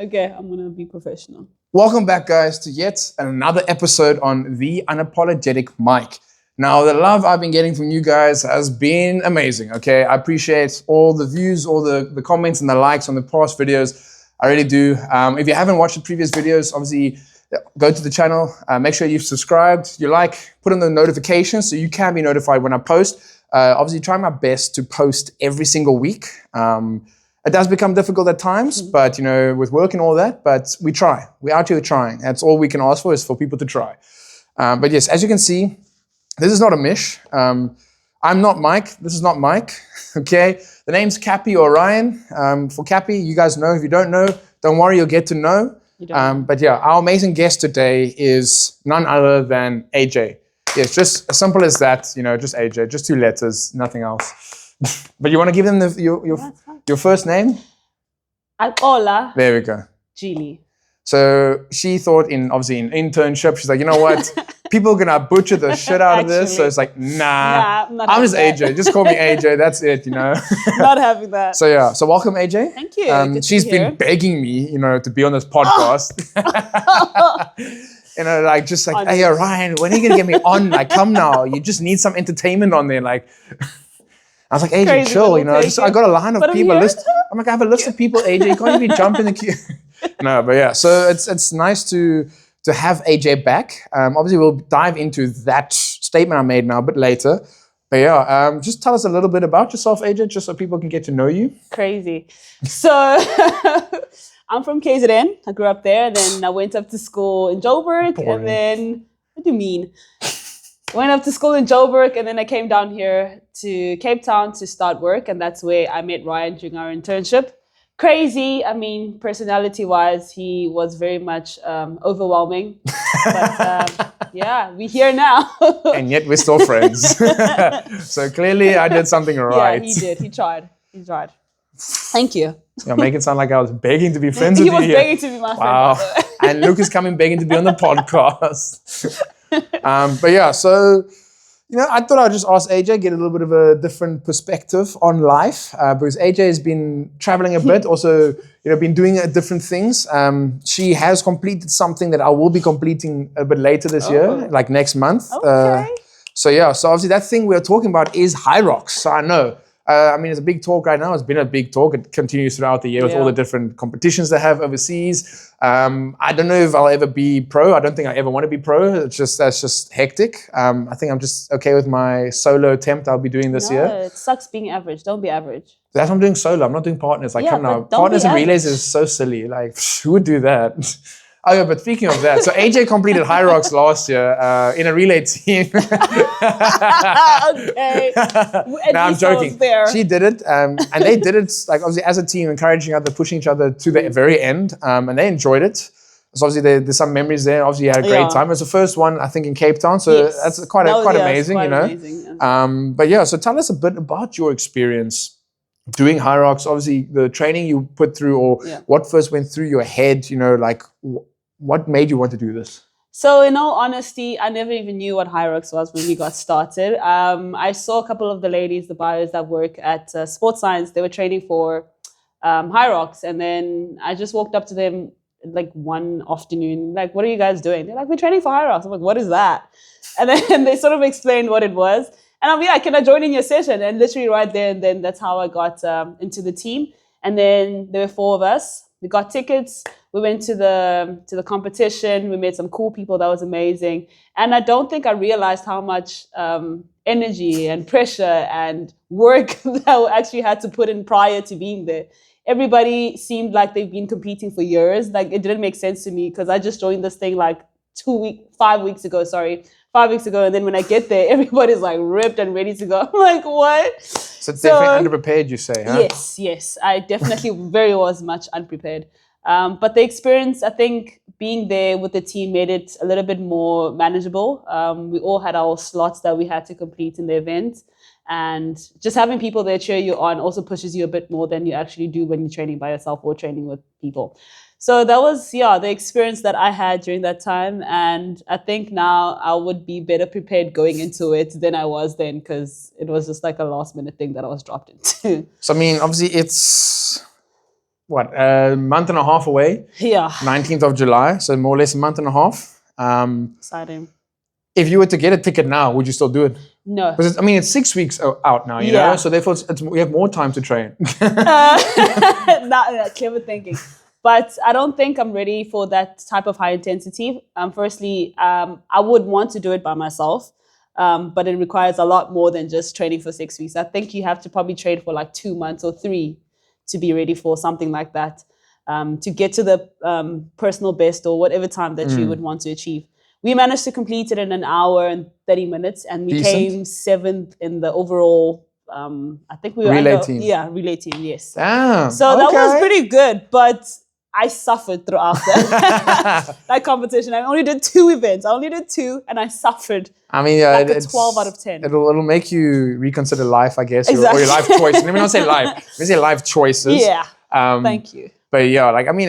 Okay, I'm gonna be professional. Welcome back, guys, to yet another episode on the Unapologetic Mic. Now, the love I've been getting from you guys has been amazing, okay? I appreciate all the views, all the comments and the likes on the past videos. I really do. If you haven't watched the previous videos, obviously, go to the channel, make sure you've subscribed, you like, put on the notifications so you can be notified when I post. Obviously, try my best to post every single week. It does become difficult at times, but with work and all that, but we try. We're out here trying. That's all we can ask for, is for people to try. But yes, as you can see, this is not a mish. I'm not Mike. This is not Mike. Okay. The name's Cappy or Ryan. For Cappy, you guys know. If you don't know, don't worry, you'll get to know. But yeah, our amazing guest today is none other than AJ. Yes, just as simple as that. Just AJ, just 2 letters, nothing else. But you want to give them your first name? Hola. There we go. Gili. So she thought obviously in internship, she's like, you know what? People are gonna butcher the shit out of this. So it's like, nah I'm just AJ. Just call me AJ. That's it, Not having that. So yeah. So welcome, AJ. Thank you. She's been begging me, to be on this podcast. Hey Ryan, when are you gonna get me on? Like, come now. You just need some entertainment on there. Like, I was like, AJ, Crazy, chill. I got a line of people. I'm like, I have a list of people. AJ, can't you jump in the queue? No, but yeah. So it's nice to have AJ back. Obviously, we'll dive into that statement I made now a bit later. But yeah, just tell us a little bit about yourself, AJ, just so people can get to know you. Crazy. So I'm from KZN. I grew up there. Then I went up to school in Joburg. Boring. And then, what do you mean? Went up to school in Joburg, and then I came down here to Cape Town to start work. And that's where I met Ryan during our internship. Crazy. I mean, personality-wise, he was very much overwhelming. But yeah, we're here now. And yet we're still friends. So clearly I did something right. Yeah, he did. He tried. Thank you. Make it sound like I was begging to be friends with you. He was begging to be my friend. Wow. And Luke is coming begging to be on the podcast. But yeah, so... I thought I'd just ask AJ, get a little bit of a different perspective on life, because AJ has been traveling a bit, also, been doing different things. She has completed something that I will be completing a bit later this year, like next month. Okay. So obviously that thing we're talking about is high rocks. So I know. It's a big talk right now. It's been a big talk. It continues throughout the year with all the different competitions they have overseas. I don't know if I'll ever be pro. I don't think I ever want to be pro. That's just hectic. I think I'm just okay with my solo attempt I'll be doing this year. It sucks being average. Don't be average. That's what I'm doing solo. I'm not doing partners. Like, come now. but don't Partners be and relays is so silly. Like, who would do that? Oh yeah, but speaking of that, so AJ completed High Rocks last year in a relay team. Okay. No, I'm joking. She did it, and they did it like obviously as a team, encouraging each other, pushing each other to the very end, and they enjoyed it. So obviously there's some memories there. Obviously you had a great time. It was the first one I think in Cape Town, so that's quite amazing, amazing, But yeah, so tell us a bit about your experience doing High Rocks. Obviously the training you put through, or what first went through your head. Like what made you want to do this? So in all honesty, I never even knew what High Rocks was when we got started. I saw a couple of the ladies, the buyers that work at Sports Science. They were training for High Rocks, and then I just walked up to them like one afternoon, like, what are you guys doing? They're like, we're training for High Rocks. I'm like, what is that? And then they sort of explained what it was. And I'm like, can I join in your session? And literally right there and then, that's how I got into the team. And then there were 4 of us. We got tickets. We went to the competition. We met some cool people. That was amazing. And I don't think I realized how much energy and pressure and work that I actually had to put in prior to being there. Everybody seemed like they've been competing for years. Like, it didn't make sense to me because I just joined this thing like 5 weeks ago. And then when I get there, everybody's like ripped and ready to go. I'm like, what? So definitely underprepared, you say, huh? Yes. I definitely was much unprepared. But the experience, I think, being there with the team made it a little bit more manageable. We all had our slots that we had to complete in the event. And just having people there cheer you on also pushes you a bit more than you actually do when you're training by yourself or training with people. So that was, the experience that I had during that time. And I think now I would be better prepared going into it than I was then, because it was just like a last minute thing that I was dropped into. So, I mean, obviously it's what, a month and a half away, Yeah. 19th of July, so more or less a month and a half. Exciting. If you were to get a ticket now, would you still do it? No. Because it's 6 weeks out now, you Yeah. know, so therefore we have more time to train. Clever thinking. But I don't think I'm ready for that type of high intensity. Firstly, I would want to do it by myself, but it requires a lot more than just training for 6 weeks. I think you have to probably train for like 2 months or 3 to be ready for something like that, to get to the personal best or whatever time that you would want to achieve. We managed to complete it in an hour and 30 minutes, and we came 7th in the overall. I think we were relay team. Yeah, relay team. Yes. Damn. So that was pretty good, but I suffered throughout that competition. I only did 2 events. I only did 2, and I suffered. I mean, like a 12 out of 10. It'll make you reconsider life, I guess, Exactly. or your life choices. Let me not say life. Let me say life choices. Yeah. Thank you. But yeah, like, I mean,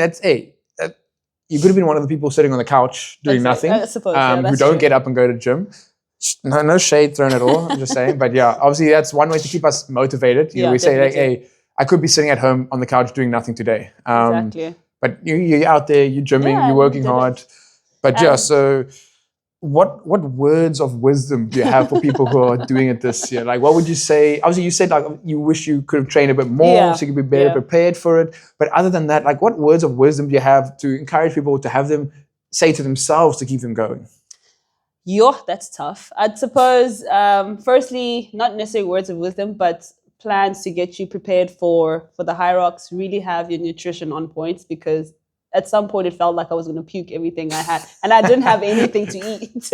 you could have been one of the people sitting on the couch doing nothing, I suppose, yeah, who don't get up and go to the gym. No shade thrown at all. I'm just saying. But yeah, obviously that's one way to keep us motivated. We say, like, hey, I could be sitting at home on the couch doing nothing today. Exactly. But you're out there, you're gymming, you're working hard. But yeah, so what words of wisdom do you have for people who are doing it this year? Like, what would you say? Obviously, you said like you wish you could have trained a bit more so you could be better prepared for it. But other than that, like, what words of wisdom do you have to encourage people to have them say to themselves to keep them going? That's tough. I'd suppose, firstly, not necessarily words of wisdom, but plans to get you prepared for the high rocks. Really have your nutrition on point, because at some point it felt like I was going to puke everything I had, and I didn't have anything to eat.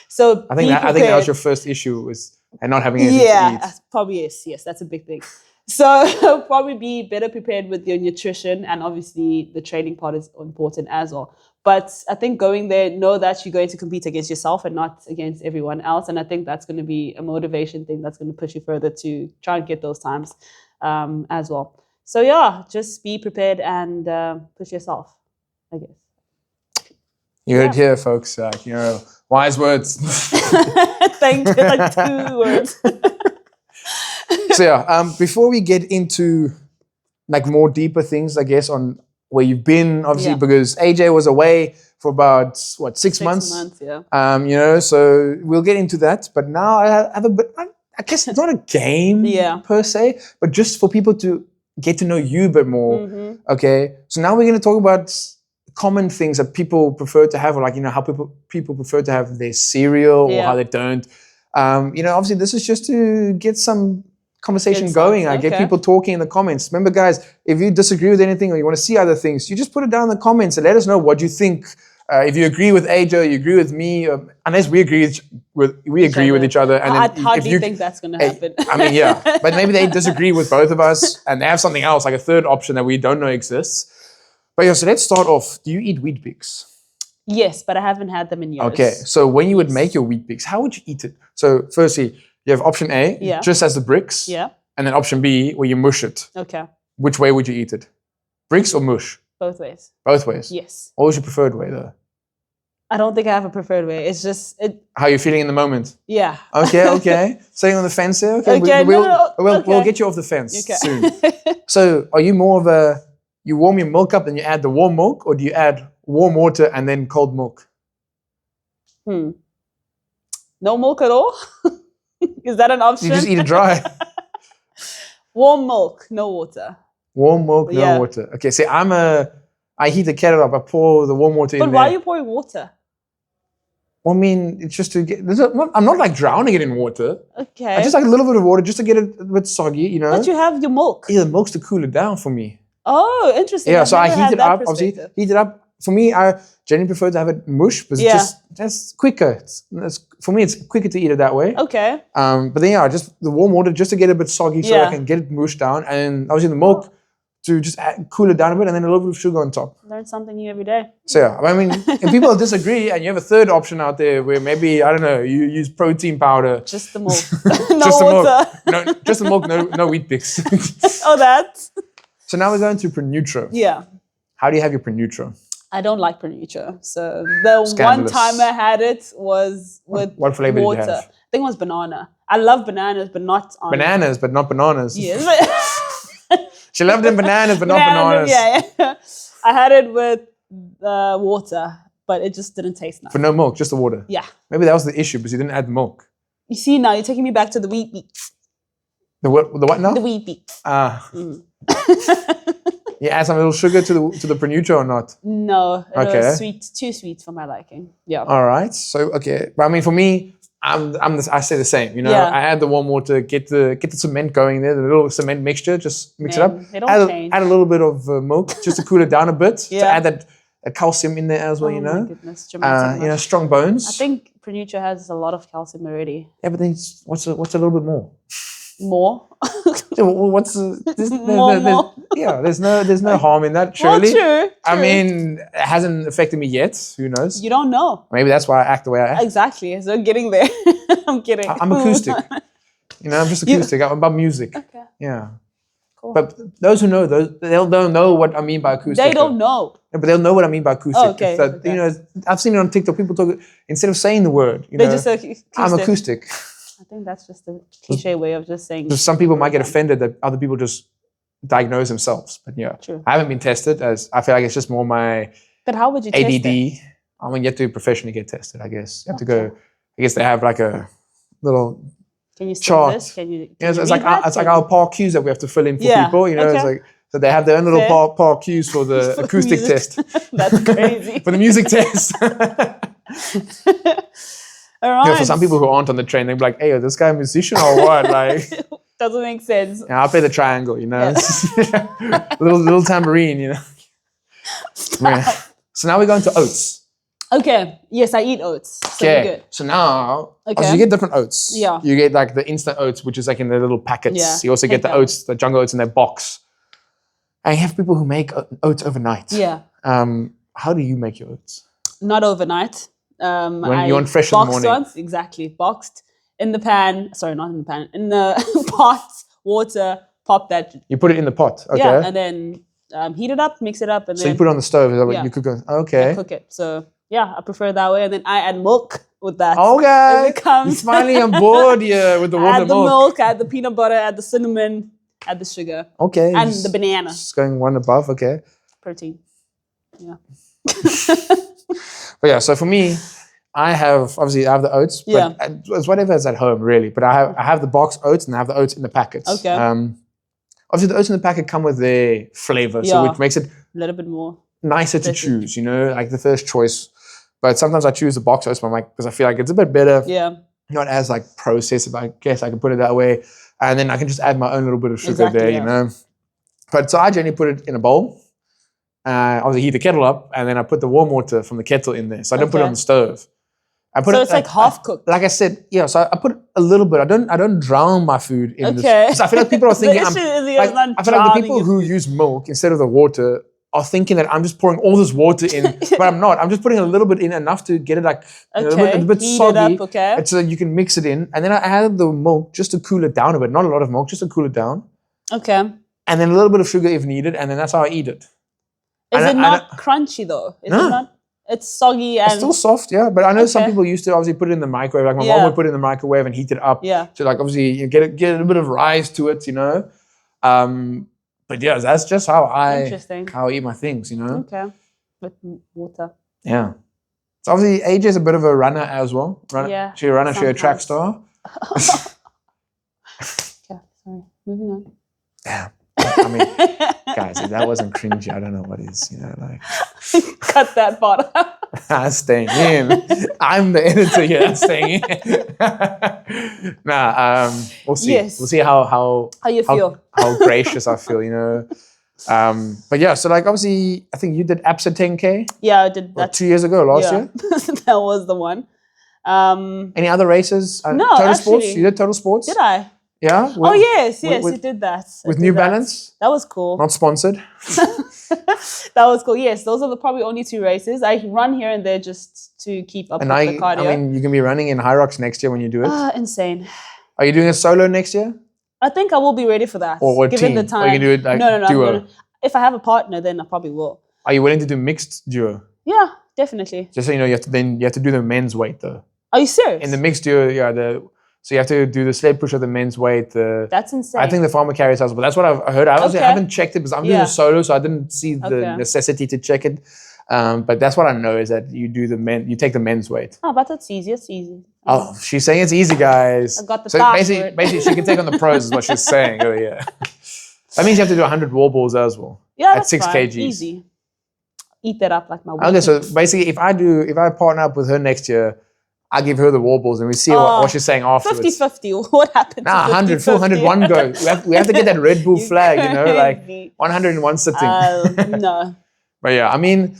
So I think that was your first issue, was not having anything to eat. Yeah, probably is. Yes, that's a big thing. So probably be better prepared with your nutrition, and obviously the training part is important as well. But I think going there, know that you're going to compete against yourself and not against everyone else. And I think that's going to be a motivation thing that's going to push you further to try and get those times as well. So yeah, just be prepared and push yourself, I guess. You heard it here, folks. Wise words. Thank you. Like 2 words. So yeah, before we get into like more deeper things, I guess, on where you've been, obviously, because AJ was away for about 6 months. 6 months, yeah. So we'll get into that. But now I have a bit. I guess it's not a game per se, but just for people to get to know you a bit more. Mm-hmm. Okay. So now we're going to talk about common things that people prefer to have, or like, how people prefer to have their cereal or how they don't. Obviously this is just to get some conversation going. I get people talking in the comments. Remember, guys, if you disagree with anything or you want to see other things, you just put it down in the comments and let us know what you think. If you agree with AJ, you agree with me, unless we agree with each other. And I hardly think that's going to happen. I mean, yeah, but maybe they disagree with both of us and they have something else, like a third option that we don't know exists. But yeah, so let's start off. Do you eat Wheat Bix? Yes, but I haven't had them in years. Okay, so when you would make your Wheat Bix, how would you eat it? So firstly, you have option A, just as the bricks. Yeah. And then option B, where you mush it. Okay. Which way would you eat it? Bricks or mush? Both ways. Both ways? Yes. What was your preferred way, though? I don't think I have a preferred way. It's just... How you're feeling in the moment? Yeah. Okay. Staying on the fence here? Okay, we'll get you off the fence soon. So are you more of you warm your milk up and you add the warm milk, or do you add warm water and then cold milk? No milk at all? Is that an option? You just eat it dry. Warm milk, no water. Warm milk, no water. Okay, see, I heat the kettle up, I pour the warm water in there. But why are you pouring water? Well, I mean, it's just to get... I'm not like drowning it in water. Okay. I just like a little bit of water just to get it a bit soggy, But you have your milk. Yeah, the milk's to cool it down for me. Oh, interesting. Yeah, so I heat it up. Obviously, heat it up. For me, I generally prefer to have it mush, but it's just quicker. For me, it's quicker to eat it that way. Okay. But then, just the warm water just to get it a bit soggy so I can get it mushed down. And obviously the milk to just cool it down a bit, and then a little bit of sugar on top. Learn something new every day. So I mean, if people disagree and you have a third option out there where maybe, I don't know, you use protein powder. Just the milk. No water. No, just the milk, no Wheat Bix. Oh, that. So now we're going to Prenutro. Yeah. How do you have your Prenutro? I don't like Prenutro. So the one time I had it was with what flavor water. Did you have? I think it was banana. I love bananas, but not on... Bananas, but not bananas. Yes. She loved them bananas, but not bananas. Yeah. I had it with water, but it just didn't taste nice. But no milk, just the water. Yeah. Maybe that was the issue, because you didn't add milk. You see, now you're taking me back to the wheat beats. The what now? The wheat beats. You add some little sugar to the Prenutra or not? No, it was sweet, too sweet for my liking. Yeah. All right. So but I mean, for me, I say the same. You know, I add the warm water, get the cement going there, the little cement mixture, just mix it up. Add a little bit of milk just to cool it down a bit. To add that calcium in there as well. You know. My goodness, dramatic. You know, strong bones. I think Prenutra has a lot of calcium already. Yeah, but then what's a little bit more? More. What's more? Yeah, there's no harm in that, surely. Well, true. I mean, it hasn't affected me yet. Who knows? You don't know. Maybe that's why I act the way I act. Exactly. So getting there. I'm kidding. I'm acoustic. You know, I'm just acoustic. I'm about music. Okay. Yeah. Cool. But those who know, they'll know what I mean by acoustic. They don't know. Yeah, but they'll know what I mean by acoustic. Okay. So, you know, I've seen it on TikTok. People talk, instead of saying the word, They just say acoustic. I'm acoustic. I think that's just a cliche way of just saying. Some people might get offended that other people just diagnose themselves. But yeah, true. I haven't been tested, as I feel like it's just more my But how would you ADD. test it? I mean, you have to professionally get tested, I guess. You have to go, I guess they have like a little Can you chart. this? Can you It's like our park cues that we have to fill in for people. You know, it's like, so they have their own little park cues for the acoustic test. That's crazy. For the music test. All right. You know, for some people who aren't on the train, they'll be like, hey, is this guy a musician or what? Like, doesn't make sense. Yeah, I'll play the triangle, you know. Yeah. little tambourine, you know. Yeah. So now we're going to oats. Okay. Yes, I eat oats. So we're good. So now, so you get different oats. Yeah. You get like the instant oats, which is like in the little packets. Yeah. You also get the oats, the jungle oats in their box. And you have people who make oats overnight. Yeah. How do you make your oats? Not overnight. When you want fresh in the morning. Ones, exactly. Boxed in the pan. Sorry, not in the pan. In the pot, water, pop that. You put it in the pot, okay. Yeah, and then heat it up, mix it up. And so then you put it on the stove, is that what you cook it? Okay. I cook it. So yeah, I prefer it that way. And then I add milk with that. Okay. You're smiling on board here with the water add the milk, add the peanut butter, add the cinnamon, add the sugar. Okay. And the banana. Just going one above, okay. Protein. Yeah. But yeah, so for me, I have the oats, but it's whatever is at home really. But I have the box oats and I have the oats in the packets. Okay. Obviously the oats in the packet come with their flavor, so which makes it a little bit more nicer to choose, you know, like the first choice. But sometimes I choose the box oats because I feel like it's a bit better. Yeah. Not as like processed, if I guess I can put it that way. And then I can just add my own little bit of sugar there, you know. But so I generally put it in a bowl. Obviously heat the kettle up, and then I put the warm water from the kettle in there. So I don't put it on the stove. So it's like half cooked. Like I said, so I put a little bit. I don't drown my food in this. Because I feel like people are thinking I feel like the people who use milk instead of the water are thinking that I'm just pouring all this water in, but I'm not. I'm just putting a little bit in, enough to get it like a bit soggy. It up, so you can mix it in, and then I add the milk just to cool it down a bit. Not a lot of milk, just to cool it down. Okay. And then a little bit of sugar if needed, and then that's how I eat it. Is it not crunchy though? Is it not? It's soggy and... It's still soft, yeah. But I know some people used to obviously put it in the microwave. Like my mom would put it in the microwave and heat it up. Yeah. So like obviously you get a bit of rise to it, you know. But yeah, that's just how I eat my things, you know. Okay. With water. Yeah. So obviously AJ's a bit of a runner as well. Yeah. She's a runner, she's a track star. Okay, sorry. Moving on. Yeah. I mean, guys, if that wasn't cringy, I don't know what is, you know, like. Cut that part out. I'm staying in. I'm the editor here. I'm staying in. We'll see. Yes. We'll see how you feel. How gracious I feel, you know. But yeah, so like obviously, I think you did APSA 10K. Yeah, I did that 2 years ago, last year. That was the one. Any other races? No, Total actually, Sports? You did Total Sports? Did I? Yeah. Yes, you did that. With New Balance? That was cool. Not sponsored. That was cool. Yes, those are the probably only 2 races. I run here and there just to keep up with the cardio. I mean, you can be running in High Rocks next year when you do it. Insane. Are you doing a solo next year? I think I will be ready for that. Or given team? the time. Or you can do it like duo? If I have a partner, then I probably will. Are you willing to do mixed duo? Yeah, definitely. Just so you know, you have to do the men's weight though. Are you serious? In the mixed duo, So you have to do the sled push of the men's weight. That's insane. I think the farmer carries as well. That's what I've heard. I haven't checked it because I'm doing a solo, so I didn't see the necessity to check it. But that's what I know is that you take the men's weight. Oh, but that's easy. It's easy. Oh, she's saying it's easy, guys. I got the so basically, she can take on the pros, is what she's saying. Oh yeah. That means you have to do 100 wall balls as well. Yeah, at 6 kgs. Easy. Eat that up like my weekend. Okay, so basically, if I partner up with her next year, I give her the wall balls and we see what she's saying afterwards. 50-50. What happened? 100, 400, one go. We have to get that Red Bull flag, you know, like 100 in one sitting. No. But yeah, I mean,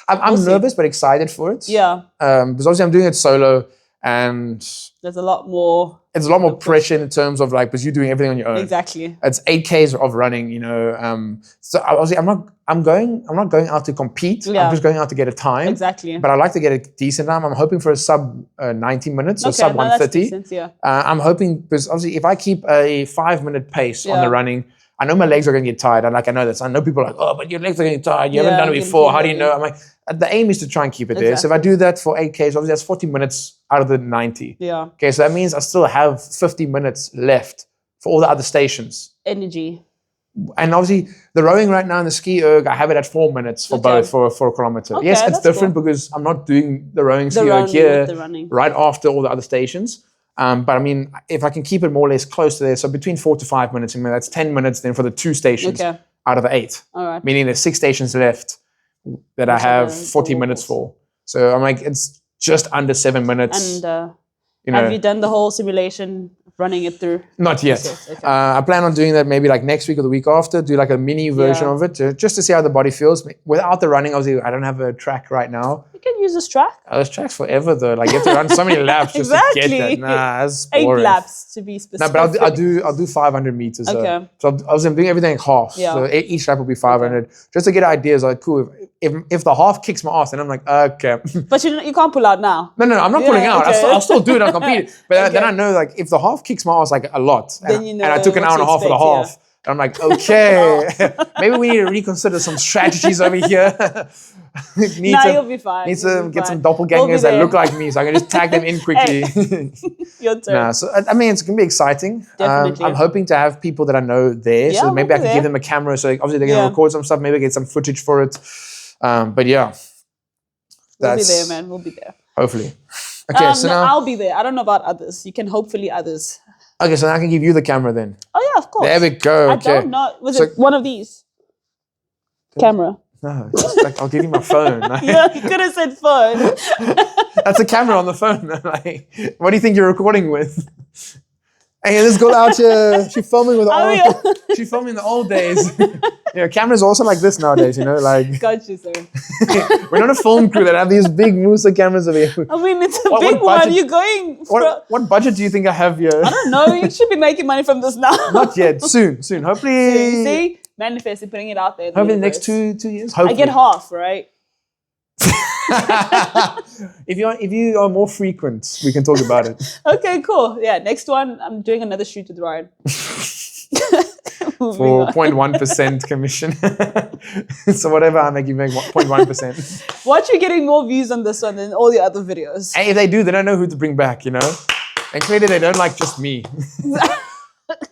I'm nervous but excited for it. Yeah. Because obviously I'm doing it solo and there's a lot more. It's a lot more pressure in terms of like, because you're doing everything on your own. Exactly. It's 8Ks of running, you know. So obviously I'm not going out to compete. Yeah. I'm just going out to get a time. Exactly. But I like to get a decent time. I'm hoping for a sub 90 minutes or sub 130. That's decent, yeah. I'm hoping, because obviously if I keep a 5-minute pace on the running, I know my legs are going to get tired. I know this. I know people are like, oh, but your legs are getting tired. You haven't done it before. How do you know? I'm like, the aim is to try and keep it there. So if I do that for 8Ks, obviously that's 40 minutes out of the 90. Yeah. Okay, so that means I still have 50 minutes left for all the other stations. Energy. And obviously the rowing right now in the ski erg, I have it at 4 minutes for both for a kilometer. Okay, yes, it's different because I'm not doing the rowing ski erg here right after all the other stations. But I mean, if I can keep it more or less close to there, so between 4 to 5 minutes, I mean, that's 10 minutes then for the 2 stations out of the 8. All right. Meaning there's 6 stations left that I have 40 minutes for. So I'm like, it's just under 7 minutes. And have you done the whole simulation running it through? Not yet. Okay. I plan on doing that maybe like next week or the week after, do like a mini version of it, just to see how the body feels. Without the running, obviously, I don't have a track right now. You can use this track. This track's forever though. Like you have to run so many laps just to get that. Nah, that's boring. 8 laps to be specific. No, but I'll do 500 meters. Okay. So I'm doing everything in half. Yeah. So each lap will be 500, just to get ideas. Like, cool. If the half kicks my ass, then I'm like, okay. But you can't pull out now. No, I'm not pulling out. Okay. I'll still do it. I'll compete. But then I know, like, if the half kicks my ass like a lot, then and I took an hour and a half for the half, and I'm like, okay, maybe we need to reconsider some strategies over here. You'll be fine. Need to get some doppelgangers that look like me, so I can just tag them in quickly. Your turn. So I mean, it's gonna be exciting. Definitely. I'm hoping to have people that I know there, so maybe I can give them a camera, so obviously they're gonna record some stuff, maybe get some footage for it. But yeah, we'll be there, man. We'll be there. Hopefully. Okay, so now I'll be there. I don't know about others. You can hopefully others. Okay, so now I can give you the camera then. Oh yeah, of course. There we go. Okay. I don't know. Was it one of these? Camera. No, it's like, I'll give you my phone. Yeah, you could have said phone. That's a camera on the phone. Like, what do you think you're recording with? Hey, this girl out here, she's filming with she's filming the old days. Cameras are also like this nowadays, like. Got you, sir. We're not a film crew that have these big Musa cameras over here. I mean, it's a big one. You're going. What budget do you think I have here? I don't know. You should be making money from this now. Not yet. Soon. Hopefully. See, manifesting, putting it out there. Hopefully, the next 2 years. Hopefully. I get half, right? If you are more frequent, we can talk about it. Okay, cool. Yeah, next one, I'm doing another shoot with Ryan. For 0.1% commission. So whatever I make, you make 0.1%. Watch you getting more views on this one than all the other videos. And if they do, they don't know who to bring back, And clearly they don't like just me.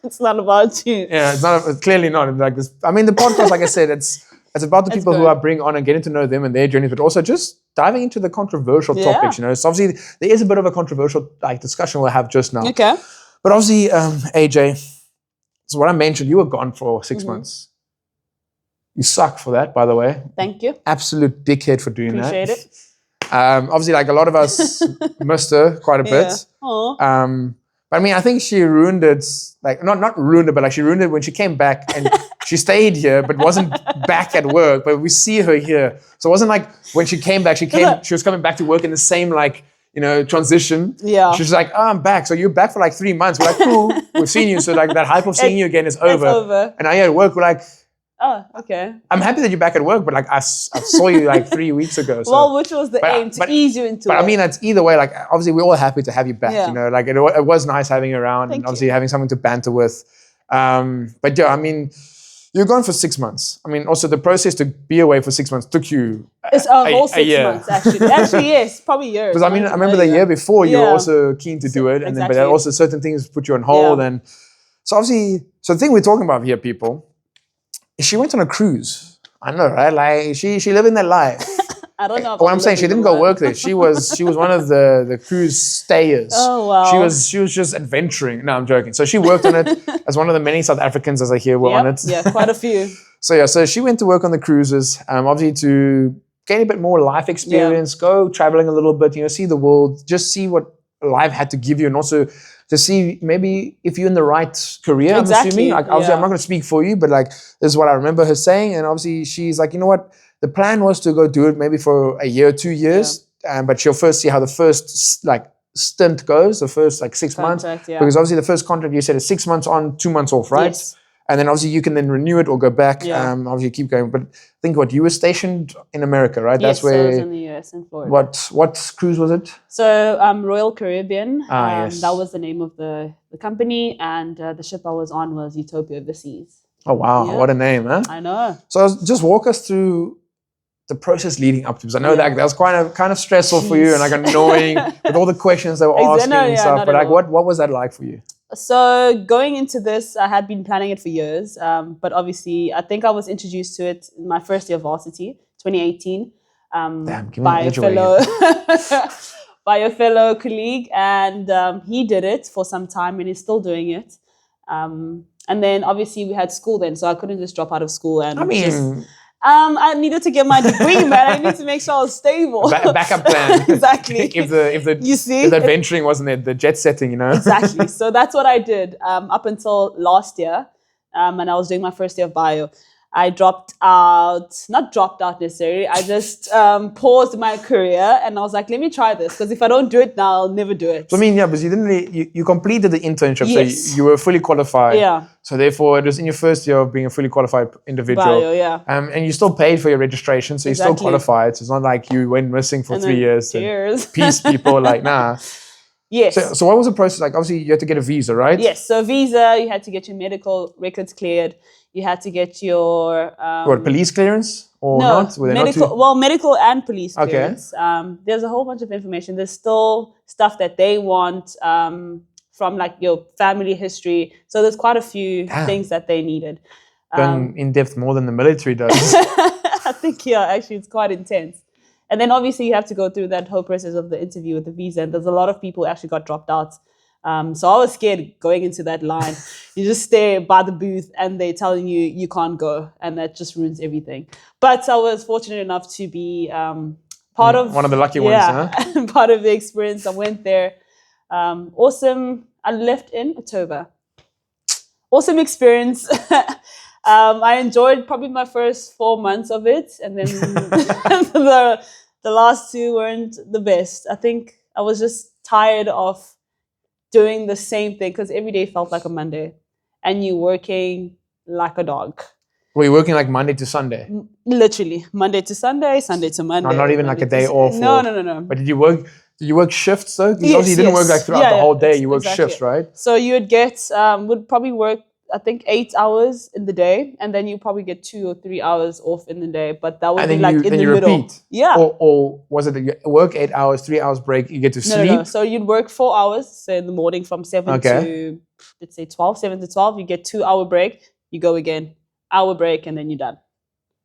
It's not about you. Yeah, it's not. Clearly not. Like this. I mean, the podcast, like I said, it's about the people who I bring on and getting to know them and their journeys, but also just diving into the controversial topics. So obviously there is a bit of a controversial discussion we'll have just now. Okay. But obviously, AJ, so what I mentioned, you were gone for 6 months. You suck for that, by the way. Thank you. Absolute dickhead for doing Appreciate that. It. Obviously, like a lot of us missed her quite a bit. But I mean, I think she ruined it, like not ruined it, but like she ruined it when she came back and she stayed here, but wasn't back at work. But we see her here. So it wasn't like when she came back, she was coming back to work in the same transition. Yeah. She was like, oh, I'm back. So you're back for like 3 months. We're like, cool, we've seen you. So like that hype of seeing you again is over. It's over. And now you're at work, we're like, oh, okay. I'm happy that you're back at work, but like I saw you like 3 weeks ago. So. Well, which was the aim, to ease you into it. But I mean, that's either way, like obviously we're all happy to have you back, like it was nice having you around and obviously having someone to banter with. But yeah, I mean, You're gone for 6 months. I mean, also the process to be away for 6 months took you It's a whole 6 year. months, actually. Actually, yes, probably years. Because I mean, I remember the year before you were also keen to do it, and then but exactly. also certain things put you on hold, and so obviously, so the thing we're talking about here, people, is she went on a cruise. I know, right? Like she living that life. I don't know. What I'm saying, she didn't go work there. She was one of the cruise stayers. Oh wow. She was just adventuring. No, I'm joking. So she worked on it as one of the many South Africans, as I hear, were on it. Yeah, quite a few. So she went to work on the cruises, obviously to gain a bit more life experience, go traveling a little bit, see the world, just see what life had to give you, and also to see maybe if you're in the right career. I'm assuming. Like obviously, I'm not going to speak for you, but like this is what I remember her saying, and obviously she's like, you know what, the plan was to go do it maybe for a year, 2 years, but she'll first see how the first stint goes, the first 6 months, because obviously the first contract you said is 6 months on, 2 months off, right? Yes. And then obviously you can then renew it or go back. Obviously keep going. But I think you were stationed in America, right? Yes, that's where. I was in the US, in Florida. What cruise was it? So Royal Caribbean. Yes. That was the name of the company, and the ship I was on was Utopia of the Seas. Oh wow, what a name, huh? I know. So just walk us through the process leading up to, because I know that was kind of stressful for you and like annoying with all the questions they were asking and stuff. But like, what was that like for you? So going into this, I had been planning it for years, but obviously I think I was introduced to it in my first year of varsity, 2018, by a fellow colleague, and he did it for some time and he's still doing it. And then obviously we had school then, so I couldn't just drop out of school and I needed to get my degree, man. I need to make sure I was stable. Backup plan. Exactly. if the adventuring wasn't it, the jet setting, Exactly. So that's what I did up until last year, and I was doing my first year of bio. I not dropped out necessarily. I just paused my career and I was like, let me try this, because if I don't do it now, I'll never do it. So I mean, but you didn't really, you completed the internship, yes. So you were fully qualified. Yeah. So therefore, it was in your first year of being a fully qualified individual. Bio, yeah. And you still paid for your registration, so you're still qualified. So it's not like you went missing for 3 years. Cheers. Peace, people, like, nah. Yes. So what was the process like? Obviously, you had to get a visa, right? Yes. So visa, you had to get your medical records cleared. You had to get your police clearance or no, not? Medical and police clearance. There's a whole bunch of information. There's still stuff that they want from like your family history. So there's quite a few things that they needed. Going in depth more than the military does. I think actually it's quite intense. And then obviously you have to go through that whole process of the interview with the visa. And there's a lot of people who actually got dropped out. So I was scared going into that line. You just stay by the booth and they're telling you you can't go, and that just ruins everything. But I was fortunate enough to be part of one of the lucky ones, huh? Part of the experience. I went there. Awesome. I left in October. Awesome experience. I enjoyed probably my first 4 months of it, and then the last 2 weren't the best. I think I was just tired of doing the same thing, because every day felt like a Monday and you're working like a dog. Were you working like Monday to Sunday? Literally Monday to Sunday, Sunday to Monday. No, not even Monday like a day off. No. But did you work shifts though? Because obviously you didn't work like throughout the whole day. You worked shifts, right? So you would get would probably work, I think, 8 hours in the day, and then you probably get 2 or 3 hours off in the day. But that would be like in the middle. Repeat. Yeah. Or was it that you work 8 hours, 3 hours break, you get to sleep? No. So you'd work 4 hours, so in the morning from 7 to, let's say 12, 7 to 12, you get 2 hour break, you go again, hour break, and then you're done.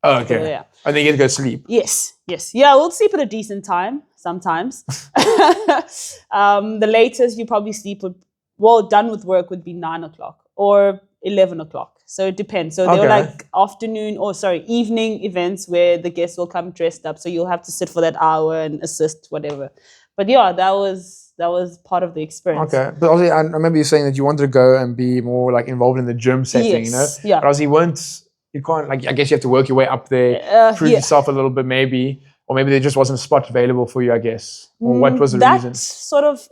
Oh, okay. So, yeah. And then you get to go sleep. Yes. Yeah, we'll sleep at a decent time sometimes. The latest you probably sleep done with work would be 9 o'clock or 11 o'clock. So it depends. So they were like evening events where the guests will come dressed up. So you'll have to sit for that hour and assist, whatever. But yeah, that was part of the experience. Okay. But obviously, I remember you saying that you wanted to go and be more like involved in the gym setting, yes. Yeah. But obviously you can't, like, I guess you have to work your way up there, prove yourself a little bit maybe. Or maybe there just wasn't a spot available for you, I guess. Or what was the reason? That sort of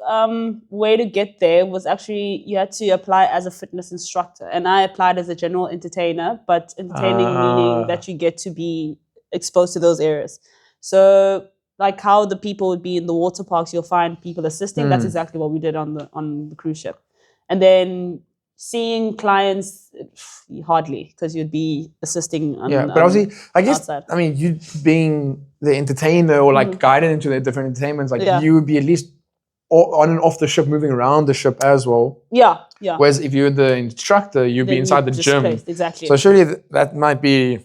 way to get there was actually you had to apply as a fitness instructor. And I applied as a general entertainer, but entertaining meaning that you get to be exposed to those areas. So like how the people would be in the water parks, you'll find people assisting. That's exactly what we did on the cruise ship. And then seeing clients, hardly, because you'd be assisting on, but obviously, I guess, outside. I mean, you being the entertainer or like guided into the different entertainments, like you would be at least on and off the ship, moving around the ship as well. Yeah. Whereas if you're the instructor, you'd be inside the gym. Exactly. So surely that might be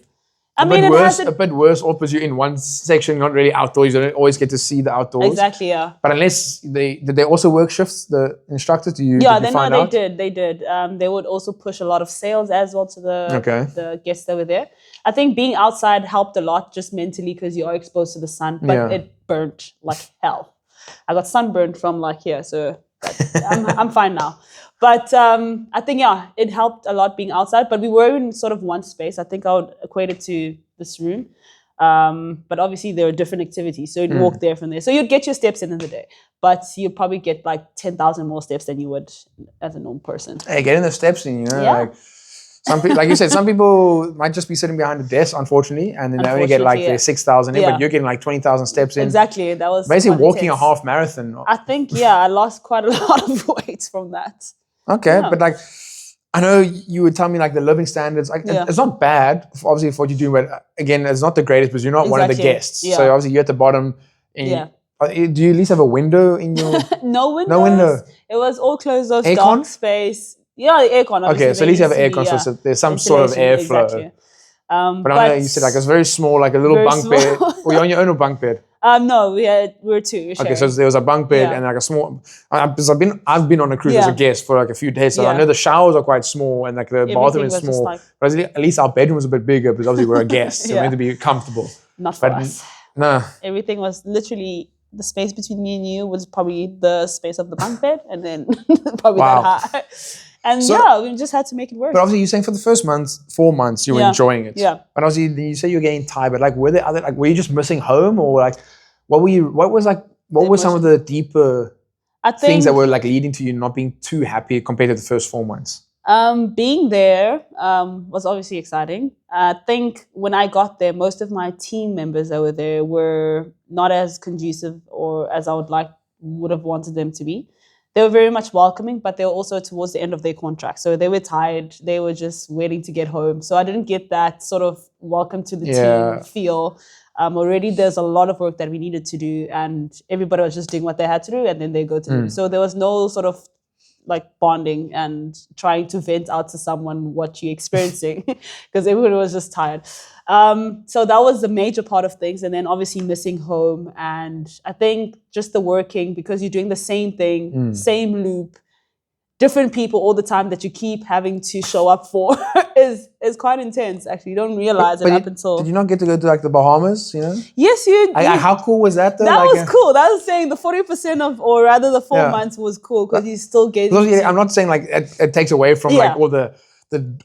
a bit worse off because you're in one section, not really outdoors. You don't always get to see the outdoors. Exactly, yeah. But unless did they also work shifts, the instructors? Did you find out? They did. They would also push a lot of sales as well to the guests that were there. I think being outside helped a lot just mentally because you are exposed to the sun, but it burnt like hell. I got sunburned from like here, so I'm fine now. But I think, it helped a lot being outside. But we were in sort of one space. I think I would equate it to this room. But obviously, there are different activities. So you'd walk there from there. So you'd get your steps in the day. But you'd probably get like 10,000 more steps than you would as a normal person. Hey, getting the steps in, like... Some people, like you said, some people might just be sitting behind a desk, unfortunately, and then they only get like their 6,000 in, but you're getting like 20,000 steps in. Exactly, that was basically walking a half marathon. I think, I lost quite a lot of weight from that. Okay, but like, I know you would tell me like the living standards, like it's not bad, obviously, for what you do, but again, it's not the greatest because you're not one of the guests. So obviously, you're at the bottom. And do you at least have a window in your... No windows. No window. It was all closed off, Aircon? dark space. Yeah, the aircon. Okay, so at least you have an aircon, so there's some sort of airflow. Exactly. But I know you said like it's very small, like a little bunk bed. Were you on your own or bunk bed? No, we were two. Okay, so there was a bunk bed and like a small. Because I've been on a cruise as a guest for like a few days, so I know the showers are quite small and like the bathroom is small. But at least our bedroom was a bit bigger because obviously we're a guest, so we need to be comfortable. Not for us. No. Everything was literally the space between me and you was probably the space of the bunk bed, and then probably that high. And we just had to make it work. But obviously, you're saying for the first 4 months, you were enjoying it. Yeah. But obviously, you say you're getting tired. But like, were there other were you just missing home, or like, what were some of the deeper things that were like leading to you not being too happy compared to the first 4 months? Being there was obviously exciting. I think when I got there, most of my team members that were there were not as conducive or as I would have wanted them to be. They were very much welcoming, but they were also towards the end of their contract. So they were tired. They were just waiting to get home. So I didn't get that sort of welcome to the team feel. Already there's a lot of work that we needed to do, and everybody was just doing what they had to do, and then they go to do. So there was no sort of like bonding and trying to vent out to someone what you're experiencing because everyone was just tired. So that was the major part of things. And then obviously missing home. And I think just the working, because you're doing the same thing, same loop, different people all the time that you keep having to show up for is quite intense. Actually, you don't realize it up until... Did you not get to go to like the Bahamas, you know? Yes, you did. How cool was that though? That was cool. That was saying the 40% of, or rather the 4 months was cool because you still get... I'm not saying like it takes away from like all the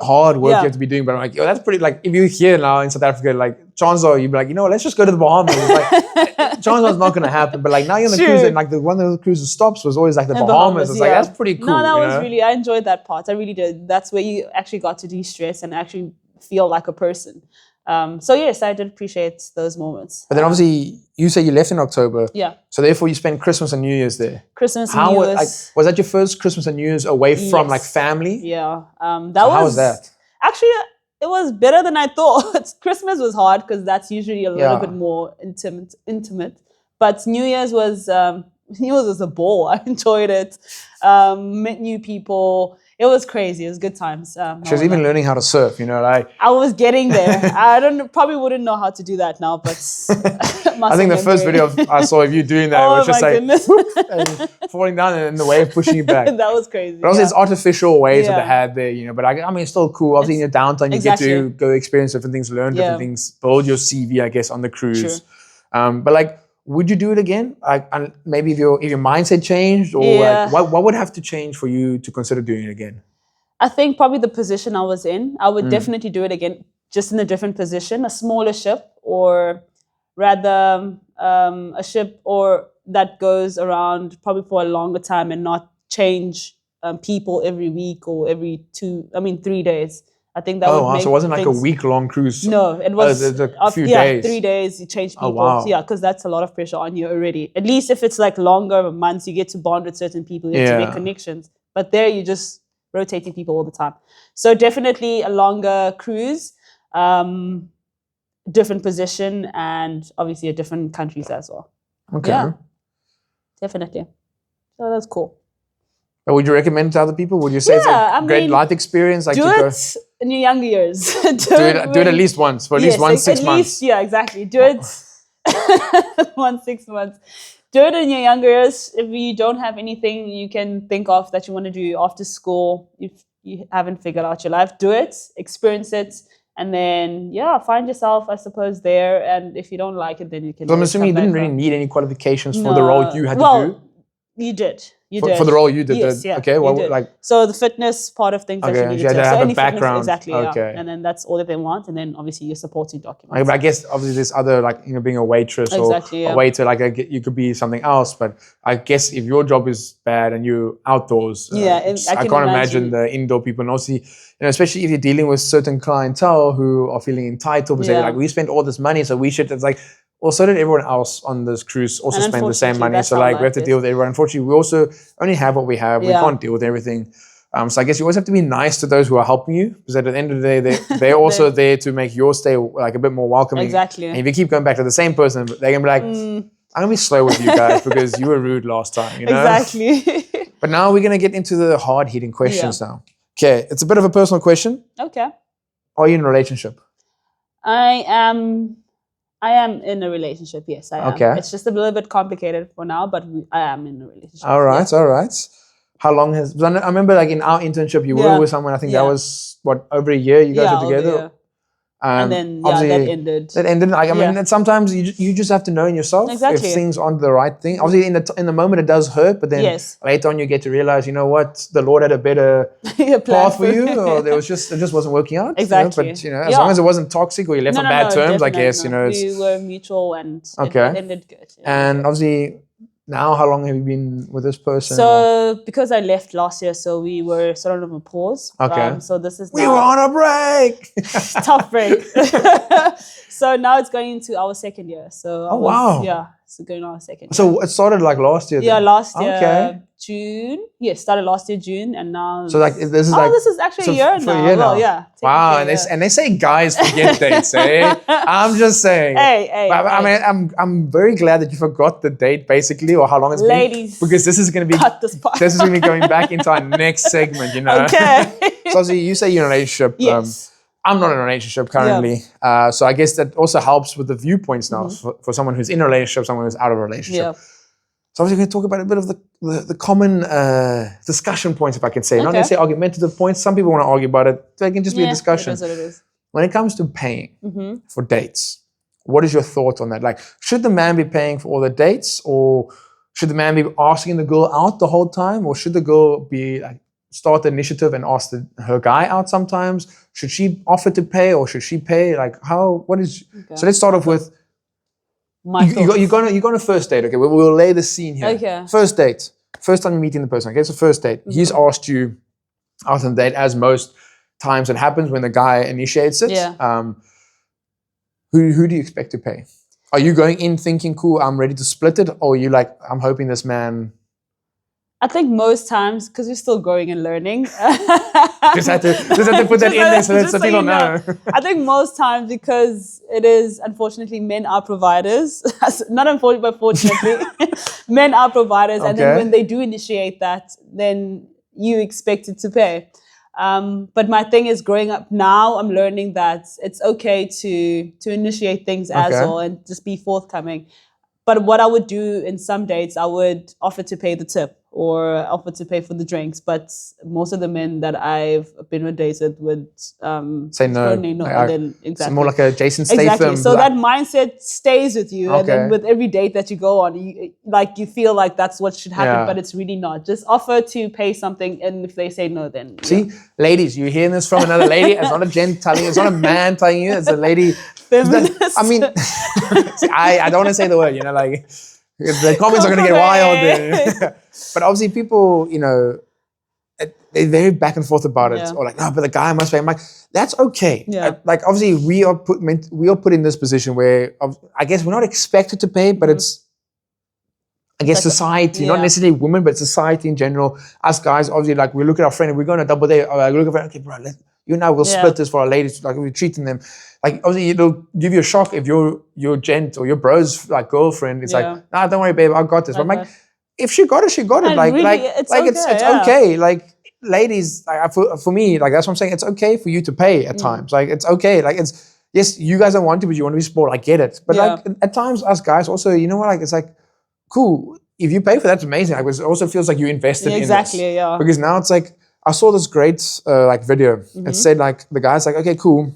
hard work you have to be doing, but I'm like, that's pretty, like, if you're here now in South Africa, like, chances are you'd be like, let's just go to the Bahamas. It's like, chances are it's not going to happen, but like now you're on the cruise and like one of the cruises stops was always like the Bahamas. It's like, that's pretty cool. No, that was really, I enjoyed that part. I really did. That's where you actually got to de-stress and actually feel like a person. So yes, I did appreciate those moments. But then obviously you say you left in October. Yeah. So therefore you spent Christmas and New Year's there. Christmas and New Year's. Was that your first Christmas and New Year's away from like family? Yeah. How was that? Actually, it was better than I thought. Christmas was hard because that's usually a little bit more intimate. But New Year's was a ball. I enjoyed it. Met new people. It was crazy. It was good times. She was even learning how to surf, like... I was getting there. Probably wouldn't know how to do that now, but... I think the first video I saw of you doing that was just like... and falling down and the wave pushing you back. That was crazy. But also it's artificial waves that they had there, but I mean, it's still cool. Obviously in your downtime, you get to go experience different things, learn different things, build your CV, I guess, on the cruise. But like... Would you do it again? Like, maybe if your mindset changed, or like, what would have to change for you to consider doing it again? I think probably the position I was in. I would definitely do it again, just in a different position, a smaller ship, or rather a ship that goes around probably for a longer time and not change people every week or every 3 days. I think that would make so it wasn't like a week-long cruise? No, it was a few days. 3 days, you change people. Oh, wow. Yeah, because that's a lot of pressure on you already. At least if it's like longer months, you get to bond with certain people, you get to make connections. But there you just rotating people all the time. So definitely a longer cruise, different position, and obviously a different countries as well. Okay. Yeah, definitely. So that's cool. But would you recommend it to other people? Would you say it's a great life experience? Like do to it in your younger years. do it at least once, for at least 6 months. Yeah, exactly. Do it 6 months. Do it in your younger years. If you don't have anything you can think of that you want to do after school, if you haven't figured out your life, do it, experience it, and then find yourself, I suppose, there. And if you don't like it, then you can. So I'm assuming you didn't really need any qualifications for the role you had to do. You did. For the role you did. Yes, okay. Well, like so the fitness part of things that you needed to have a background. Exactly. Okay. Yeah. And then that's all that they want. And then obviously your supporting documents. But I guess obviously there's other, like, being a waitress or a waiter, like you could be something else. But I guess if your job is bad and you're outdoors, I can't imagine the indoor people. And obviously, especially if you're dealing with certain clientele who are feeling entitled, say like, we spent all this money, so we should. It's like, well, so did everyone else on this cruise also spend the same money. So like we have to deal with everyone. Unfortunately, we also only have what we have. We can't deal with everything. So I guess you always have to be nice to those who are helping you, because at the end of the day, they're also there to make your stay like a bit more welcoming. Exactly. And if you keep going back to the same person, they're gonna be like, I'm gonna be slow with you guys because you were rude last time. Exactly. But now we're gonna get into the hard-hitting questions now. Okay, it's a bit of a personal question. Okay. Are you in a relationship? I am in a relationship, yes, I am. Okay. It's just a little bit complicated for now, but I am in a relationship. All right. How long has... I remember like in our internship, you were with someone, I think that was, over a year you guys were together? And then, that ended. That ended. I mean, sometimes you just have to know in yourself if things aren't the right thing. Obviously, in the moment, it does hurt, but then later on, you get to realize, you know what, the Lord had a better path for you, or it just wasn't working out. Exactly. But as long as it wasn't toxic or you left on bad terms, I guess we were mutual and it ended good. And obviously, now, how long have you been with this person? So, because I left last year, so we were sort of on a pause. Okay. So this is we were on a break. Tough break. So now it's going into our second year. So wow. Yeah, it's going on our second year. So it started like last year. Yeah, last year June. Yes, started last year June, and now. So like this is this is actually a year now. Well, yeah. Wow, and they say guys forget dates, eh? I'm just saying. Hey. I mean, I'm very glad that you forgot the date, basically, or how long it's been. Because this is going to be cut this part. This is going to be going back into our next segment, Okay. So obviously, you say you're in a relationship. Yes. I'm not in a relationship currently, so I guess that also helps with the viewpoints now for someone who's in a relationship, someone who's out of a relationship. Yeah. So obviously, we're going to talk about a bit of the common discussion points, if I can say. Not necessarily argumentative points. Some people want to argue about it. They can just be a discussion. It is what it is. When it comes to paying for dates, what is your thought on that? Like, should the man be paying for all the dates, or should the man be asking the girl out the whole time, or should the girl be like start the initiative and ask her guy out sometimes? Should she offer to pay, or should she pay? Like, what is... Okay. So let's start off with... You're going to first date, okay? We'll lay the scene here. Okay. First date. First time you're meeting the person, okay? So first date. He's asked you out on a date, as most times it happens when the guy initiates it. Yeah. Who do you expect to pay? Are you going in thinking, cool, I'm ready to split it? Or are you like, I'm hoping this man... I think most times, because we're still growing and learning. just had to put that in there so people know. I think most times, because it is, unfortunately, men are providers. Not unfortunately, but fortunately. Men are providers. And then when they do initiate that, then you expect it to pay. But my thing is, growing up now, I'm learning that it's okay to initiate things as well and just be forthcoming. But what I would do in some dates, I would offer to pay the tip or offer to pay for the drinks. But most of the men that I've been on dates with would say no. Exactly. It's more like a Jason Statham. Exactly. So that mindset stays with you. And then with every date that you go on, you feel like that's what should happen, but it's really not. Just offer to pay something, and if they say no, then... See, ladies, you're hearing this from another lady. It's not a gent telling you. It's not a man telling you. It's a lady... Feminist. I mean, see, I don't want to say the word, like the comments are going to get wild. But obviously people, they're very back and forth about it. Or like, no, but the guy must pay. I'm like, that's okay. Yeah. Like, obviously we are put in this position where I guess we're not expected to pay, but it's I guess society, not necessarily women, but society in general. Us guys, obviously, like we look at our friend and we're going to double date. Like, we look at okay, bro, you and I will split this for our ladies. Like we're treating them. Like obviously, it'll give you a shock if your gent or your bro's like girlfriend is like, nah, don't worry, babe, I got this. But I'm like, if she got it, she got it. Like, really, it's okay. Like ladies, like, for me, like that's what I'm saying. It's okay for you to pay at times. Like it's okay. Like it's yes, you guys don't want to, but you want to be spoiled. I get it. But like at times, us guys also, you know what? Like it's like. Cool. If you pay for that, it's amazing. Like, it also feels like you invested in this. Because now it's like, I saw this great like video. It said like, the guy's like, okay, cool.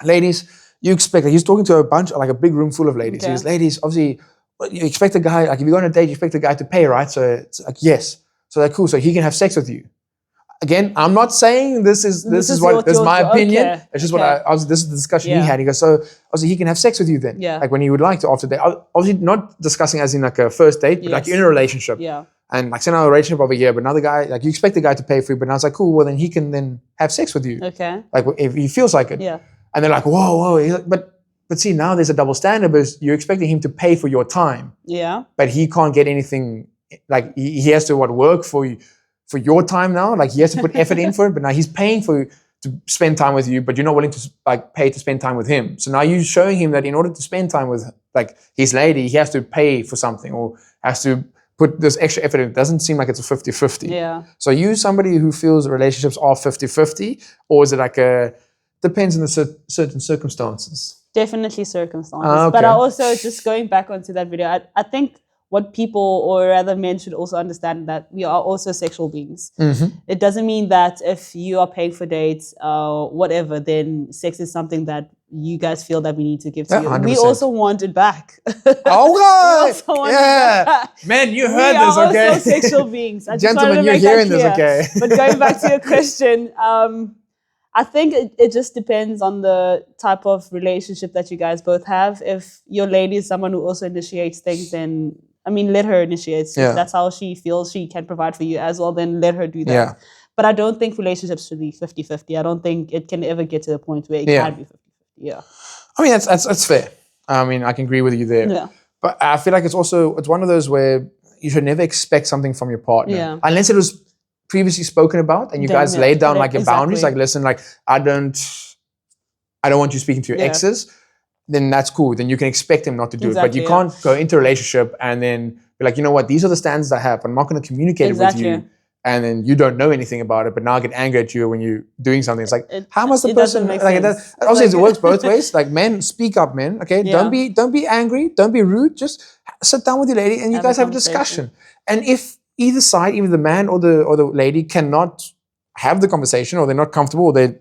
Ladies, you expect, like, he's talking to a bunch, like a big room full of ladies. He goes, ladies, obviously, you expect a guy, like if you go on a date, you expect a guy to pay, right? So it's like, yes. So like, cool. So he can have sex with you. Again, I'm not saying this is my opinion. It's just this is the discussion he had. He goes, so obviously he can have sex with you then. Like when he would like to after date. Obviously not discussing as in like a first date, but like you're in a relationship. And like say now a relationship over here, but another guy, like you expect the guy to pay for you, but now it's like, cool, well then he can then have sex with you. Like if he feels like it. And they're like, whoa. He's like, but see, now there's a double standard because you're expecting him to pay for your time. But he can't get anything, like he has to work for you. For your time now, like he has to put effort in for it, but now he's paying for you to spend time with you, but you're not willing to like pay to spend time with him. So now you're showing him that in order to spend time with like his lady, he has to pay for something or has to put this extra effort in. It doesn't seem like it's a 50-50. So are you somebody who feels relationships are 50-50, or is it like depends on the certain circumstances? Definitely circumstances. But I also, just going back onto that video, I think what people, or rather men, should also understand that we are also sexual beings. It doesn't mean that if you are paying for dates or whatever, then sex is something that you guys feel that we need to give to you. 100%. We also want it back. Man, you heard this, okay? We are also sexual beings. Gentlemen, you're hearing this, okay? But going back to your question, I think it just depends on the type of relationship that you guys both have. If your lady is someone who also initiates things, then I mean, let her initiate. If that's how she feels she can provide for you as well, then let her do that. But I don't think relationships should be 50-50. I don't think it can ever get to the point where it can be 50-50. I mean, that's fair. I mean, I can agree with you there. But I feel like it's one of those where you should never expect something from your partner. Unless it was previously spoken about and you guys laid down like your boundaries. Like, listen, like I don't want you speaking to your exes. Then that's cool. Then you can expect him not to do it. But you can't go into a relationship and then be like, you know what, these are the standards I have. I'm not going to communicate it with you. And then you don't know anything about it, but now I get angry at you when you're doing something. It's like, how much the person like obviously it works both ways. Like men, speak up, men. Okay. Don't be angry, don't be rude. Just sit down with your lady and you guys have a discussion. And if either side, either the man or the lady cannot have the conversation, or they're not comfortable, or they're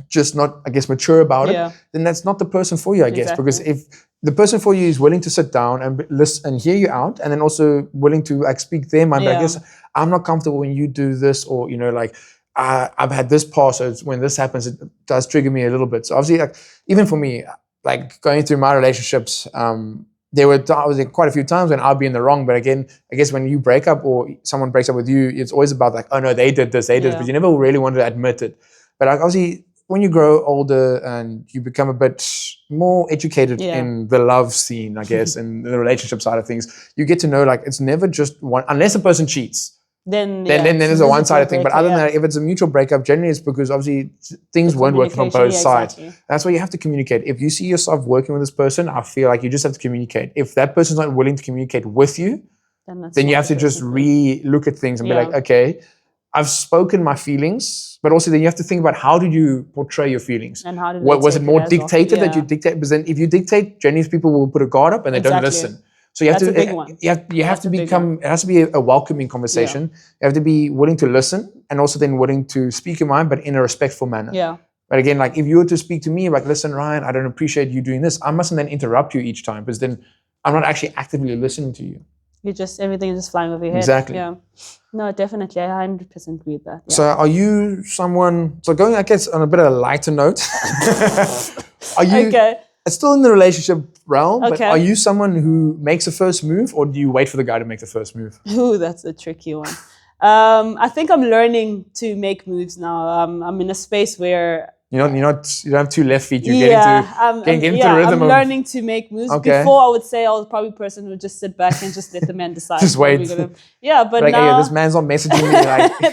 just not, I guess, mature about it, then that's not the person for you, I guess. Because if the person for you is willing to sit down and listen and hear you out, and then also willing to like speak their mind, but I guess I'm not comfortable when you do this, or you know, like I've had this past, so when this happens, it does trigger me a little bit. So obviously, like even for me, like going through my relationships, there were quite a few times when I'll be in the wrong. But again, I guess when you break up or someone breaks up with you, it's always about like, oh no, they did this, but you never really wanted to admit it. But like obviously, when you grow older and you become a bit more educated in the love scene, I guess, and the relationship side of things, you get to know like it's never just one, unless a person cheats. Then there's a one-sided thing. But other than that, if it's a mutual breakup, generally it's because obviously things weren't working from both sides. That's why you have to communicate. If you see yourself working with this person, I feel like you just have to communicate. If that person's not willing to communicate with you, then you have to just re-look at things and be like, okay, I've spoken my feelings, but also then you have to think about how did you portray your feelings? And how did was it more dictated that you dictate? Because then if you dictate, generally people will put a guard up and they don't listen. So you have you have to become, it has to be a welcoming conversation. You have to be willing to listen and also then willing to speak your mind, but in a respectful manner. But again, like if you were to speak to me, like, listen, Ryan, I don't appreciate you doing this. I mustn't then interrupt you each time, because then I'm not actually actively listening to you. Everything is just flying over your head. Exactly. No, definitely. I 100% agree with that. So are you someone, so going, I guess, on a bit of a lighter note, are you still in the relationship realm, but are you someone who makes the first move, or do you wait for the guy to make the first move? Ooh, that's a tricky one. I think I'm learning to make moves now. I'm in a space where You don't have two left feet. You're getting into the rhythm. I'm learning to make moves. Okay. Before, I would say I was probably a person who would just sit back and just let the man decide. Just wait. Yeah, but like, now hey, this man's not messaging me.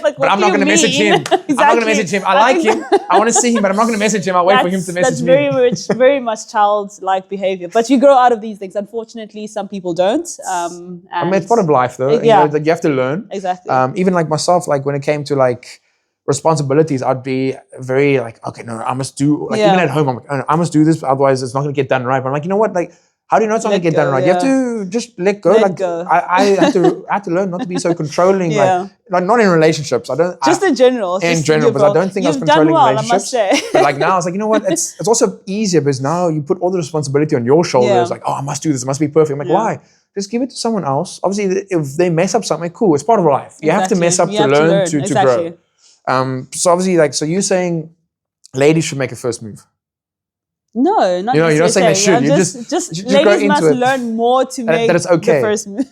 Like, but I'm not going to message him. Exactly. I'm not going to message him. I like him. I want to see him, but I'm not going to message him. I'll wait for him to message me. That's very much childlike behavior. But you grow out of these things. Unfortunately, some people don't. I mean, it's part of life, though. Yeah. You have to learn. Exactly. Even like myself, like when it came to like responsibilities, I'd be very like, okay, no, I must do, like even at home, I'm like, oh, no, I must do this, otherwise it's not going to get done right. But I'm like, you know what, like, how do you know it's not going to get done right? You have to just let go. I had to learn not to be so controlling, like not in relationships. In general. In general, because I don't think I was controlling relationships. I must say. But like now, it's like, you know what, it's also easier because now you put all the responsibility on your shoulders. Like, oh, I must do this, it must be perfect. I'm like, why? Just give it to someone else. Obviously, if they mess up something, cool, it's part of life. You have to mess up to learn to grow. So obviously, like, so you're saying ladies should make a first move? No, not you're not saying they should. You just ladies must learn more to make the first move.